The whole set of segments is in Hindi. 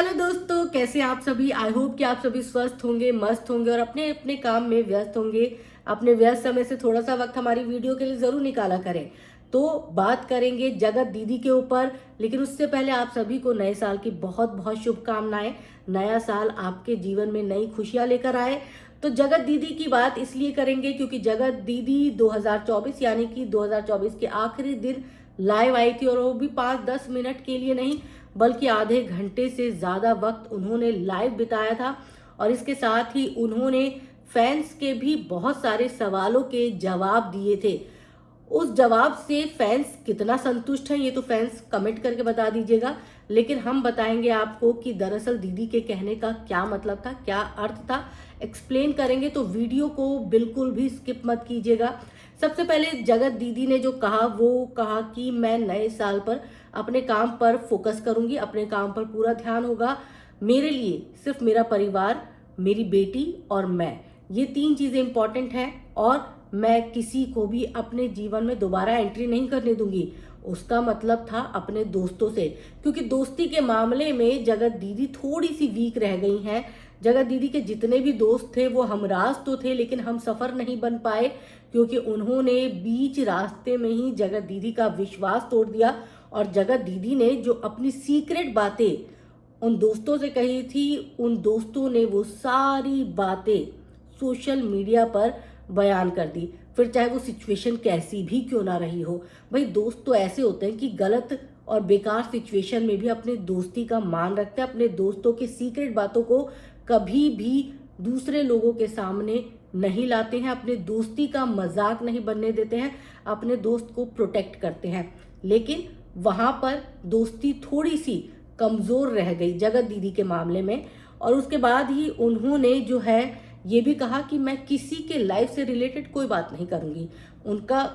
हेलो दोस्तों, कैसे आप सभी। आई होप कि आप सभी स्वस्थ होंगे, मस्त होंगे और अपने अपने काम में व्यस्त होंगे। अपने व्यस्त समय से थोड़ा सा वक्त हमारी वीडियो के लिए जरूर निकाला करें। तो बात करेंगे जगत दीदी के ऊपर, लेकिन उससे पहले आप सभी को नए साल की बहुत बहुत शुभकामनाएं। नया साल आपके जीवन में नई खुशियां लेकर आए। तो जगत दीदी की बात इसलिए करेंगे क्योंकि जगत दीदी 2024 यानी कि 2024 के आखिरी दिन लाइव आई थी, और वो भी 5-10 मिनट के लिए नहीं बल्कि आधे घंटे से ज्यादा वक्त उन्होंने लाइव बिताया था। और इसके साथ ही उन्होंने फैंस के भी बहुत सारे सवालों के जवाब दिए थे। उस जवाब से फैंस कितना संतुष्ट हैं ये तो फैंस कमेंट करके बता दीजिएगा, लेकिन हम बताएंगे आपको कि दरअसल दीदी के कहने का क्या मतलब था, क्या अर्थ था, एक्सप्लेन करेंगे। तो वीडियो को बिल्कुल भी स्किप मत कीजिएगा। सबसे पहले जगत दीदी ने जो कहा वो कहा कि मैं नए साल पर अपने काम पर फोकस करूंगी, अपने काम पर पूरा ध्यान होगा। मेरे लिए सिर्फ मेरा परिवार, मेरी बेटी और मैं, ये 3 चीजें इंपॉर्टेंट हैं। और मैं किसी को भी अपने जीवन में दोबारा एंट्री नहीं करने दूंगी। उसका मतलब था अपने दोस्तों से, क्योंकि दोस्ती के मामले में जगत दीदी थोड़ी सी वीक रह गई हैं। जगत दीदी के जितने भी दोस्त थे वो हमराज तो थे, लेकिन हम सफर नहीं बन पाए क्योंकि उन्होंने बीच रास्ते में ही जगत दीदी का विश्वास तोड़ दिया। और जगत दीदी ने जो अपनी सीक्रेट बातें उन दोस्तों से कही थी, उन दोस्तों ने वो सारी बातें सोशल मीडिया पर बयान कर दी, फिर चाहे वो सिचुएशन कैसी भी क्यों ना रही हो। भाई दोस्त तो ऐसे होते हैं कि गलत और बेकार सिचुएशन में भी अपने दोस्ती का मान रखते हैं, अपने दोस्तों की सीक्रेट बातों को कभी भी दूसरे लोगों के सामने नहीं लाते हैं, अपने दोस्ती का मजाक नहीं बनने देते हैं, अपने दोस्त को प्रोटेक्ट करते हैं। लेकिन वहां पर दोस्ती थोड़ी सी कमजोर रह गई जगत दीदी के मामले में। और उसके बाद ही उन्होंने जो है ये भी कहा कि मैं किसी के लाइफ से रिलेटेड कोई बात नहीं करूंगी। उनका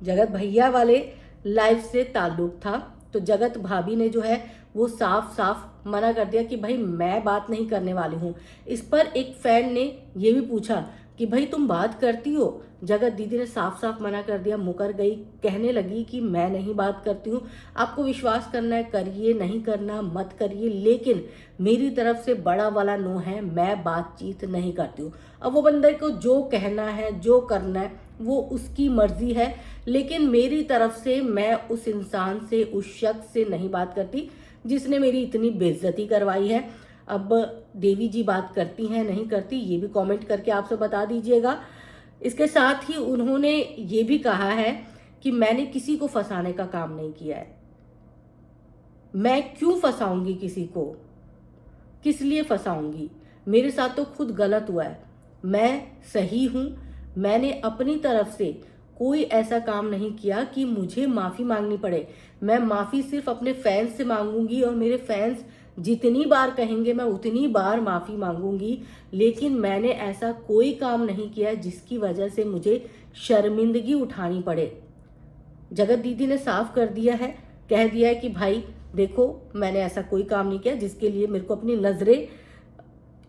जगत भैया वाले लाइफ से ताल्लुक था, तो जगत भाभी ने जो है वो साफ साफ मना कर दिया कि भाई मैं बात नहीं करने वाली हूँ। इस पर एक फैन ने ये भी पूछा कि भाई तुम बात करती हो। जगत दीदी ने साफ साफ मना कर दिया, मुकर गई, कहने लगी कि मैं नहीं बात करती हूँ। आपको विश्वास करना है करिए, नहीं करना मत करिए, लेकिन मेरी तरफ से बड़ा वाला नो है, मैं बातचीत नहीं करती हूँ। अब वो बंदे को जो कहना है, जो करना है, वो उसकी मर्जी है, लेकिन मेरी तरफ से मैं उस इंसान से, उस शख्स से नहीं बात करती जिसने मेरी इतनी बेइज्जती करवाई है। अब देवी जी बात करती हैं नहीं करती, ये भी कमेंट करके आपसे बता दीजिएगा। इसके साथ ही उन्होंने ये भी कहा है कि मैंने किसी को फंसाने का काम नहीं किया है। मैं क्यों फंसाऊंगी किसी को, किस लिए फंसाऊंगी? मेरे साथ तो खुद गलत हुआ है, मैं सही हूं। मैंने अपनी तरफ से कोई ऐसा काम नहीं किया कि मुझे माफी मांगनी पड़े। मैं माफी सिर्फ अपने फैंस से मांगूंगी, और मेरे फैंस जितनी बार कहेंगे मैं उतनी बार माफी मांगूंगी। लेकिन मैंने ऐसा कोई काम नहीं किया जिसकी वजह से मुझे शर्मिंदगी उठानी पड़े। जगत दीदी ने साफ कर दिया है, कह दिया है कि भाई देखो मैंने ऐसा कोई काम नहीं किया जिसके लिए मेरे को अपनी नजरें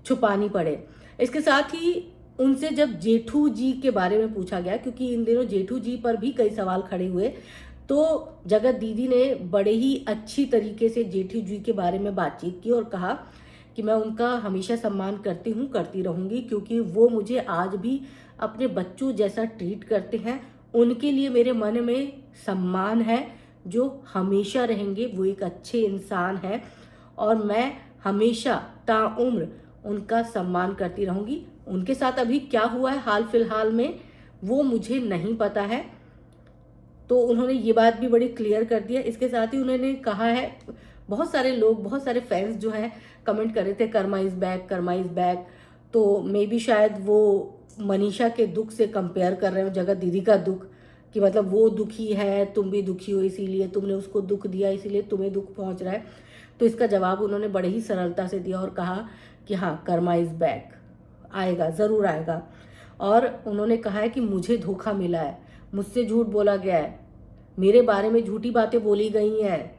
छुपानी पड़े। इसके साथ ही उनसे जब जेठू जी के बारे में पूछा गया, क्योंकि इन दिनों जेठू जी पर भी कई सवाल खड़े हुए, तो जगत दीदी ने बड़े ही अच्छी तरीके से जेठू जी के बारे में बातचीत की और कहा कि मैं उनका हमेशा सम्मान करती हूँ, करती रहूंगी, क्योंकि वो मुझे आज भी अपने बच्चों जैसा ट्रीट करते हैं। उनके लिए मेरे मन में सम्मान है जो हमेशा रहेंगे। वो एक अच्छे इंसान है और मैं हमेशा ताउम्र उनका सम्मान करती रहूंगी। उनके साथ अभी क्या हुआ है हाल फिलहाल में वो मुझे नहीं पता है, तो उन्होंने ये बात भी बड़ी क्लियर कर दिया। इसके साथ ही उन्होंने कहा है, बहुत सारे लोग, बहुत सारे फैंस जो हैं कमेंट कर रहे थे Karma is back, Karma is back. तो मे बी शायद वो मनीषा के दुख से कंपेयर कर रहे हो जगत दीदी का दुख, कि मतलब वो दुखी है, तुम भी दुखी हो, इसीलिए तुमने उसको दुख दिया, इसीलिए तुम्हें दुख पहुंच रहा है। तो इसका जवाब उन्होंने बड़े ही सरलता से दिया और कहा कि हाँ कर्मा इज बैक, आएगा, ज़रूर आएगा। और उन्होंने कहा है कि मुझे धोखा मिला है, मुझसे झूठ बोला गया है, मेरे बारे में झूठी बातें बोली गई हैं।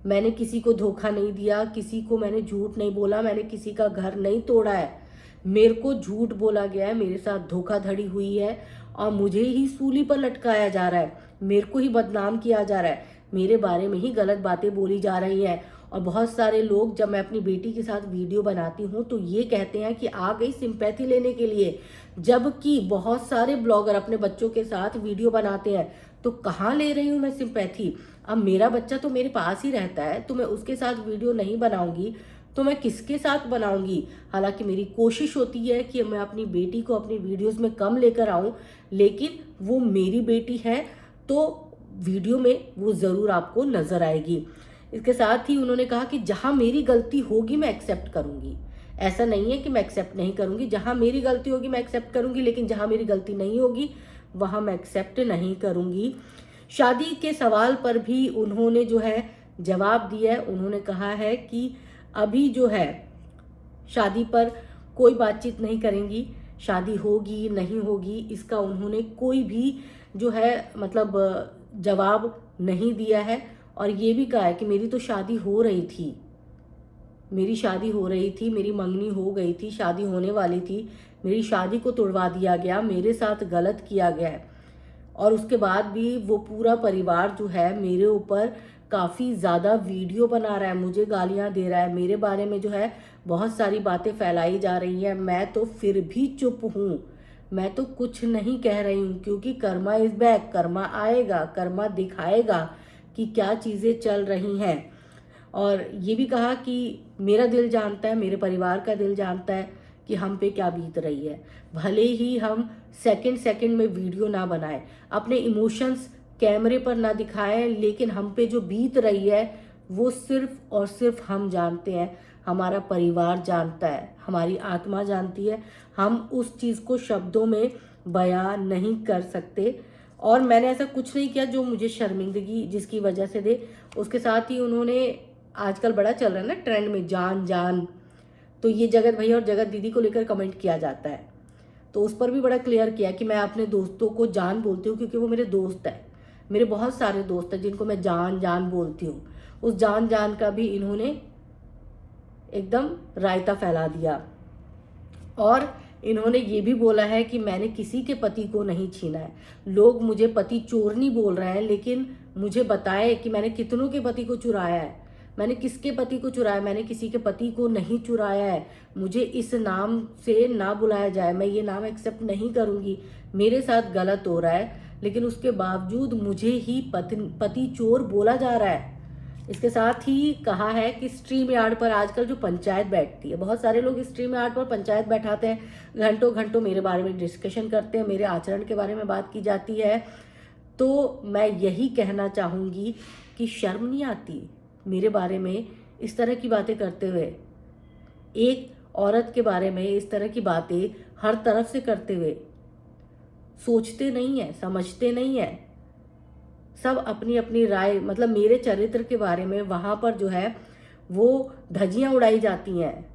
मैंने किसी को धोखा नहीं दिया, किसी को मैंने झूठ नहीं बोला, मैंने किसी का घर नहीं तोड़ा है। मेरे को झूठ बोला गया है, मेरे साथ धोखाधड़ी हुई है और मुझे ही सूली पर लटकाया जा रहा है, मेरे को ही बदनाम किया जा रहा है, मेरे बारे में ही गलत बातें बोली जा रही हैं। और बहुत सारे लोग जब मैं अपनी बेटी के साथ वीडियो बनाती हूँ तो ये कहते हैं कि आ गई सिंपैथी लेने के लिए, जबकि बहुत सारे ब्लॉगर अपने बच्चों के साथ वीडियो बनाते हैं। तो कहाँ ले रही हूँ मैं सिंपैथी? अब मेरा बच्चा तो मेरे पास ही रहता है, तो मैं उसके साथ वीडियो नहीं बनाऊंगी तो मैं किसके साथ बनाऊंगी? हालांकि मेरी कोशिश होती है कि मैं अपनी बेटी को अपनी वीडियोस में कम लेकर आऊं, लेकिन वो मेरी बेटी है तो वीडियो में वो ज़रूर आपको नज़र आएगी। इसके साथ ही उन्होंने कहा कि जहां मेरी गलती होगी मैं एक्सेप्ट करूंगी, ऐसा नहीं है कि मैं एक्सेप्ट नहीं करूंगी। जहां मेरी गलती होगी मैं एक्सेप्ट करूंगी, लेकिन जहां मेरी गलती नहीं होगी वहां मैं एक्सेप्ट नहीं करूंगी। शादी के सवाल पर भी उन्होंने जो है जवाब दिया है। उन्होंने कहा है कि अभी जो है शादी पर कोई बातचीत नहीं करेंगी, शादी होगी नहीं होगी इसका उन्होंने कोई भी जो है मतलब जवाब नहीं दिया है। और ये भी कहा है कि मेरी तो शादी हो रही थी, मेरी शादी हो रही थी, मेरी मंगनी हो गई थी, शादी होने वाली थी, मेरी शादी को तोड़वा दिया गया, मेरे साथ गलत किया गया है। और उसके बाद भी वो पूरा परिवार जो है मेरे ऊपर काफ़ी ज़्यादा वीडियो बना रहा है, मुझे गालियां दे रहा है, मेरे बारे में जो है बहुत सारी बातें फैलाई जा रही है। मैं तो फिर भी चुप हूँ, मैं तो कुछ नहीं कह रही हूँ, क्योंकि कर्मा इज बैक, कर्मा आएगा, कर्मा दिखाएगा कि क्या चीज़ें चल रही हैं। और ये भी कहा कि मेरा दिल जानता है, मेरे परिवार का दिल जानता है कि हम पे क्या बीत रही है। भले ही हम सेकंड सेकंड में वीडियो ना बनाए, अपने इमोशंस कैमरे पर ना दिखाएं, लेकिन हम पे जो बीत रही है वो सिर्फ और सिर्फ हम जानते हैं, हमारा परिवार जानता है, हमारी आत्मा जानती है। हम उस चीज़ को शब्दों में बयान नहीं कर सकते। और मैंने ऐसा कुछ नहीं किया जो मुझे शर्मिंदगी जिसकी वजह से दे। उसके साथ ही उन्होंने, आजकल बड़ा चल रहा है ना ट्रेंड में जान जान, तो ये जगत भैया और जगत दीदी को लेकर कमेंट किया जाता है, तो उस पर भी बड़ा क्लियर किया कि मैं अपने दोस्तों को जान बोलती हूँ क्योंकि वो मेरे दोस्त हैं। मेरे बहुत सारे दोस्त हैं जिनको मैं जान जान बोलती हूँ। उस जान जान का भी इन्होंने एकदम रायता फैला दिया। और इन्होंने ये भी बोला है कि मैंने किसी के पति को नहीं छीना है। लोग मुझे पति चोरनी बोल रहे हैं, लेकिन मुझे बताए कि मैंने कितनों के पति को चुराया है, मैंने किसके पति को चुराया, मैंने किसी के पति को नहीं चुराया है। मुझे इस नाम से ना बुलाया जाए, मैं ये नाम एक्सेप्ट नहीं करूँगी। मेरे साथ गलत हो रहा है, लेकिन उसके बावजूद मुझे ही पति चोर बोला जा रहा है। इसके साथ ही कहा है कि स्ट्रीम यार्ड पर आजकल जो पंचायत बैठती है, बहुत सारे लोग स्ट्रीम यार्ड पर पंचायत बैठाते हैं, घंटों घंटों मेरे बारे में डिस्कशन करते हैं, मेरे आचरण के बारे में बात की जाती है। तो मैं यही कहना चाहूँगी कि शर्म नहीं आती मेरे बारे में इस तरह की बातें करते हुए, एक औरत के बारे में इस तरह की बातें हर तरफ से करते हुए। सोचते नहीं है, समझते नहीं है, सब अपनी अपनी राय, मतलब मेरे चरित्र के बारे में वहां पर जो है वो धज्जियां उड़ाई जाती हैं।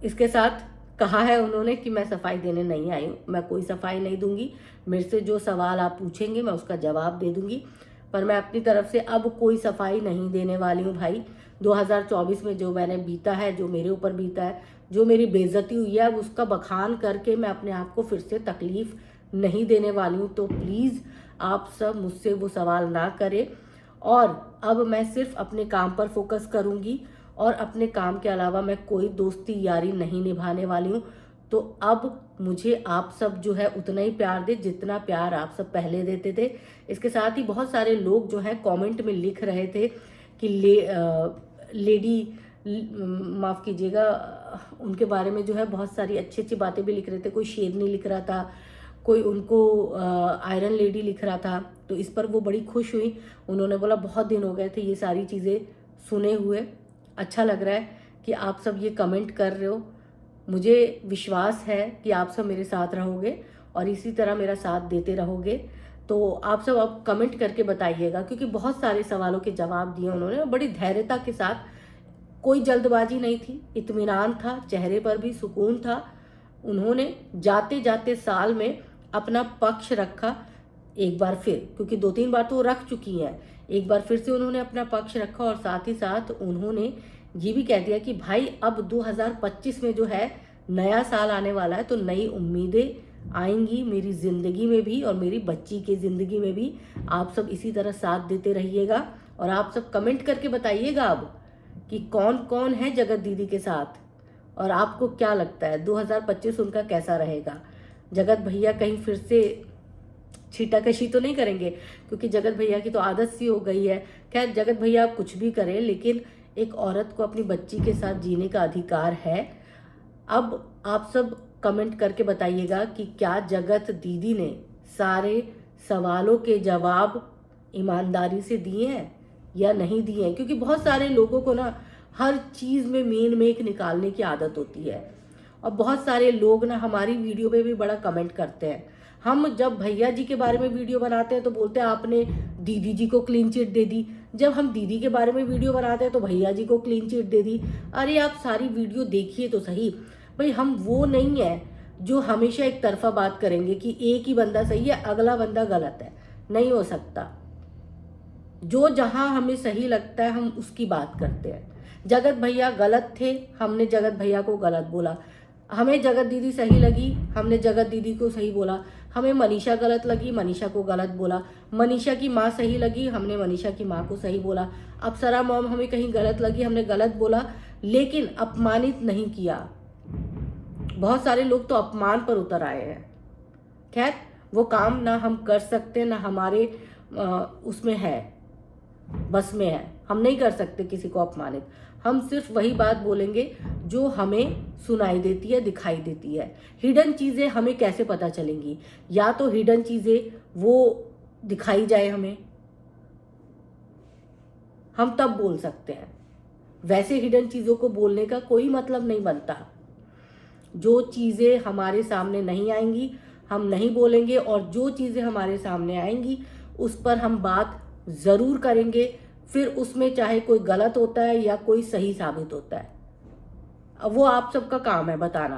इसके साथ कहा है उन्होंने कि मैं सफाई देने नहीं आई हूँ, मैं कोई सफाई नहीं दूंगी, मेरे से जो सवाल आप पूछेंगे मैं उसका जवाब दे दूंगी, पर मैं अपनी तरफ से अब कोई सफाई नहीं देने वाली हूँ। भाई 2024 में जो मैंने बीता है, जो मेरे ऊपर बीता है, जो मेरी बेइज्जती हुई है, अब उसका बखान करके मैं अपने आप को फिर से तकलीफ नहीं देने वाली हूँ। तो प्लीज़ आप सब मुझसे वो सवाल ना करें, और अब मैं सिर्फ अपने काम पर फोकस करूँगी, और अपने काम के अलावा मैं कोई दोस्ती यारी नहीं निभाने वाली हूँ। तो अब मुझे आप सब जो है उतना ही प्यार दे जितना प्यार आप सब पहले देते थे। इसके साथ ही बहुत सारे लोग जो है कमेंट में लिख रहे थे कि लेडी, माफ़ कीजिएगा, उनके बारे में जो है बहुत सारी अच्छी अच्छी बातें भी लिख रहे थे। कोई शेरनी लिख रहा था, कोई उनको आयरन लेडी लिख रहा था, तो इस पर वो बड़ी खुश हुई। उन्होंने बोला बहुत दिन हो गए थे ये सारी चीज़ें सुने हुए, अच्छा लग रहा है कि आप सब ये कमेंट कर रहे हो। मुझे विश्वास है कि आप सब मेरे साथ रहोगे और इसी तरह मेरा साथ देते रहोगे। तो आप सब अब कमेंट करके बताइएगा, क्योंकि बहुत सारे सवालों के जवाब दिए उन्होंने बड़ी धैर्यता के साथ। कोई जल्दबाजी नहीं थी, इत्मीनान था, चेहरे पर भी सुकून था। उन्होंने जाते जाते साल में अपना पक्ष रखा एक बार फिर, क्योंकि 2-3 बार तो वो रख चुकी हैं, एक बार फिर से उन्होंने अपना पक्ष रखा। और साथ ही साथ उन्होंने ये भी कह दिया कि भाई अब 2025 में जो है नया साल आने वाला है, तो नई उम्मीदें, आएंगी मेरी ज़िंदगी में भी और मेरी बच्ची की ज़िंदगी में भी। आप सब इसी तरह साथ देते रहिएगा और आप सब कमेंट करके बताइएगा अब कि कौन कौन है जगत दीदी के साथ और आपको क्या लगता है 2025 उनका कैसा रहेगा। जगत भैया कहीं फिर से छीटाकशी तो नहीं करेंगे, क्योंकि जगत भैया की तो आदत सी हो गई है। खैर जगत भैया आप कुछ भी करें, लेकिन एक औरत को अपनी बच्ची के साथ जीने का अधिकार है। अब आप सब कमेंट करके बताइएगा कि क्या जगत दीदी ने सारे सवालों के जवाब ईमानदारी से दिए हैं या नहीं दिए हैं, क्योंकि बहुत सारे लोगों को ना हर चीज़ में मेन मेक निकालने की आदत होती है और बहुत सारे लोग ना हमारी वीडियो पे भी बड़ा कमेंट करते हैं। हम जब भैया जी के बारे में वीडियो बनाते हैं तो बोलते हैं आपने दीदी जी को क्लीन चिट दे दी, जब हम दीदी के बारे में वीडियो बनाते हैं तो भैया जी को क्लीन चिट दे दी। अरे आप सारी वीडियो देखिए तो सही भाई, हम वो नहीं है जो हमेशा एक तरफा बात करेंगे कि एक ही बंदा सही है अगला बंदा गलत है, नहीं हो सकता। जो जहां हमें सही लगता है हम उसकी बात करते हैं। जगत भैया गलत थे, हमने जगत भैया को गलत बोला। हमें जगत दीदी सही लगी, हमने जगत दीदी को सही बोला। हमें मनीषा गलत लगी, मनीषा को गलत बोला। मनीषा की माँ सही लगी, हमने मनीषा की माँ को सही बोला। अप्सरा मॉम हमें कहीं गलत लगी, हमने गलत बोला, लेकिन अपमानित नहीं किया। बहुत सारे लोग तो अपमान पर उतर आए हैं। खैर वो काम ना हम कर सकते, ना हमारे उसमें है, बस में है। हम नहीं कर सकते किसी को अपमानित। हम सिर्फ वही बात बोलेंगे जो हमें सुनाई देती है, दिखाई देती है। हिडन चीज़ें हमें कैसे पता चलेंगी? या तो हिडन चीज़ें वो दिखाई जाए हमें, हम तब बोल सकते हैं। वैसे हिडन चीज़ों को बोलने का कोई मतलब नहीं बनता। जो चीज़ें हमारे सामने नहीं आएंगी हम नहीं बोलेंगे, और जो चीज़ें हमारे सामने आएंगी उस पर हम बात ज़रूर करेंगे। फिर उसमें चाहे कोई गलत होता है या कोई सही साबित होता है, अब वो आप सबका काम है बताना।